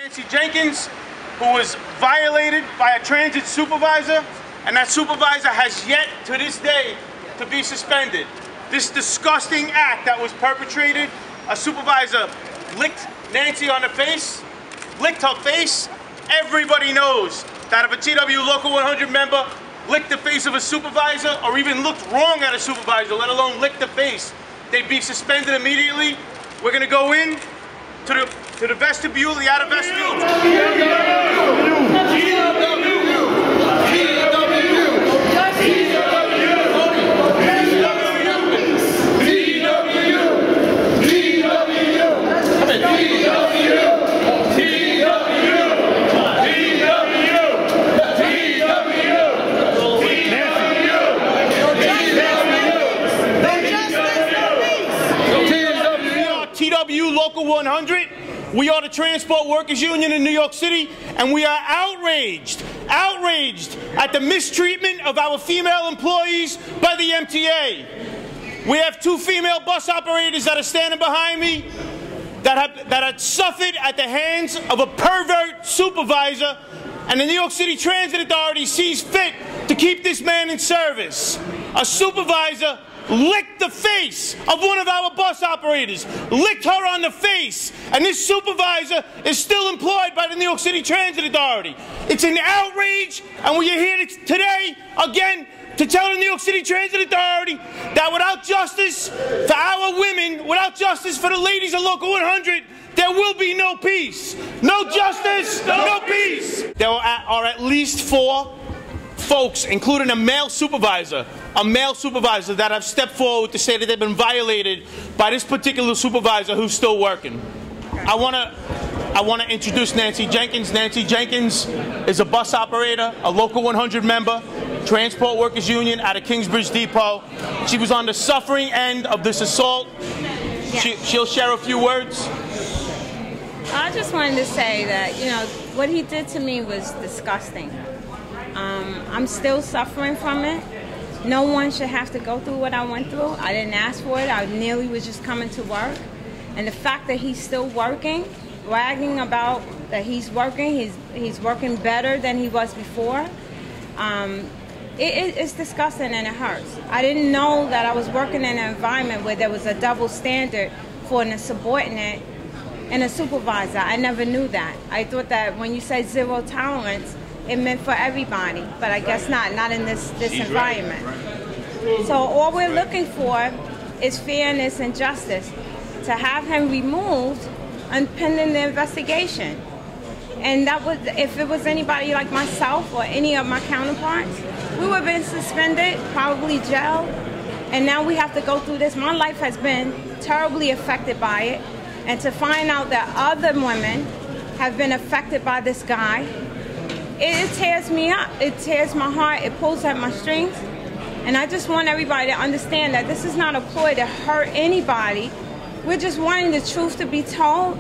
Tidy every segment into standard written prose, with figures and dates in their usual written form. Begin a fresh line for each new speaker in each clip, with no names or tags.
Nancy Jenkins, who was violated by a transit supervisor, and that supervisor has yet to this day to be suspended. This disgusting act that was perpetrated, a supervisor licked Nancy on the face, licked her face. Everybody knows that if a TWU Local 100 member licked the face of a supervisor or even looked wrong at a supervisor, let alone licked the face, they'd be suspended immediately. We're gonna go in to the vestibule, the outer vestibule. TWU Local 100, we are the Transport Workers Union in New York City, and we are outraged at the mistreatment of our female employees by the MTA. We have two female bus operators that are standing behind me that had suffered at the hands of a pervert supervisor, and the New York City Transit Authority sees fit to keep this man in service. A supervisor licked the face of one of our bus operators, licked her on the face, and this supervisor is still employed by the New York City Transit Authority. It's an outrage, and we are here today, again, to tell the New York City Transit Authority that without justice for our women, without justice for the ladies of Local 100, there will be no peace. No justice, no peace. There are at least 4 folks, including a male supervisor that have stepped forward to say that they've been violated by this particular supervisor who's still working. I want to introduce Nancy Jenkins. Nancy Jenkins is a bus operator, a Local 100 member, Transport Workers Union out of Kingsbridge Depot. She was on the suffering end of this assault. Yeah. She'll share a few words.
I just wanted to say that, you know, what he did to me was disgusting. I'm still suffering from it. No one should have to go through what I went through. I didn't ask for it. I nearly was just coming to work. And the fact that he's still working, bragging about that he's working better than he was before, it's disgusting and it hurts. I didn't know that I was working in an environment where there was a double standard for a subordinate and a supervisor. I never knew that. I thought that when you say zero tolerance, it meant for everybody, but I guess not in this environment. Right. So all we're looking for is fairness and justice, to have him removed and pending the investigation. And that was, if it was anybody like myself or any of my counterparts, we would have been suspended, probably jailed, and now we have to go through this. My life has been terribly affected by it, and to find out that other women have been affected by this guy, it tears me up. It tears my heart. It pulls at my strings. And I just want everybody to understand that this is not a ploy to hurt anybody. We're just wanting the truth to be told,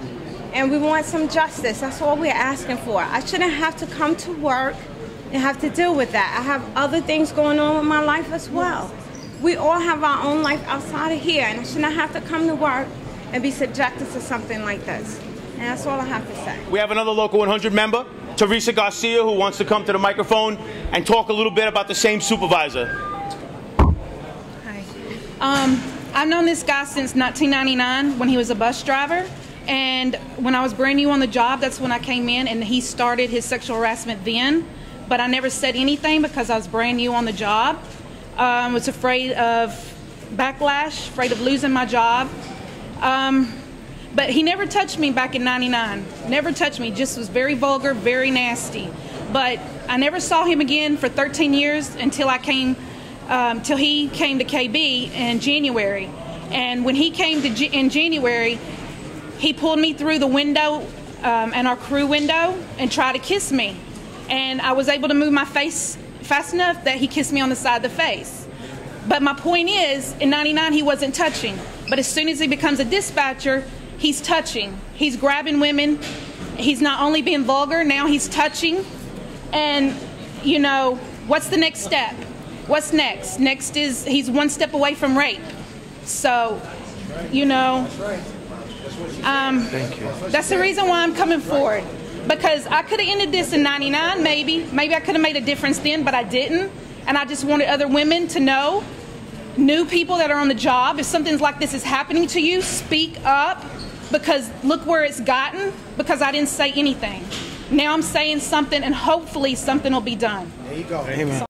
and we want some justice. That's all we're asking for. I shouldn't have to come to work and have to deal with that. I have other things going on with my life as well. We all have our own life outside of here, and I should not have to come to work and be subjected to something like this. And that's all I have to say.
We have another Local 100 member, Teresa Garcia, who wants to come to the microphone and talk a little bit about the same supervisor.
Hi. I've known this guy since 1999 when he was a bus driver. And when I was brand new on the job, that's when I came in, and he started his sexual harassment then. But I never said anything because I was brand new on the job. I was afraid of backlash, afraid of losing my job. But he never touched me back in '99. Never touched me. Just was very vulgar, very nasty. But I never saw him again for 13 years until till he came to KB in January. And when he came in January, he pulled me through the window and our crew window and tried to kiss me. And I was able to move my face fast enough that he kissed me on the side of the face. But my point is, in '99 he wasn't touching. But as soon as he becomes a dispatcher, he's touching. He's grabbing women. He's not only being vulgar, now he's touching. And, you know, what's the next step? What's next? Next is he's one step away from rape. So, you know,
Thank you.
That's the reason why I'm coming forward. Because I could have ended this in 99, maybe I could have made a difference then, but I didn't. And I just wanted other women to know, new people that are on the job, if something like this is happening to you, speak up, because look where it's gotten, because I didn't say anything. Now I'm saying something, and hopefully something will be done.
There you go. Amen.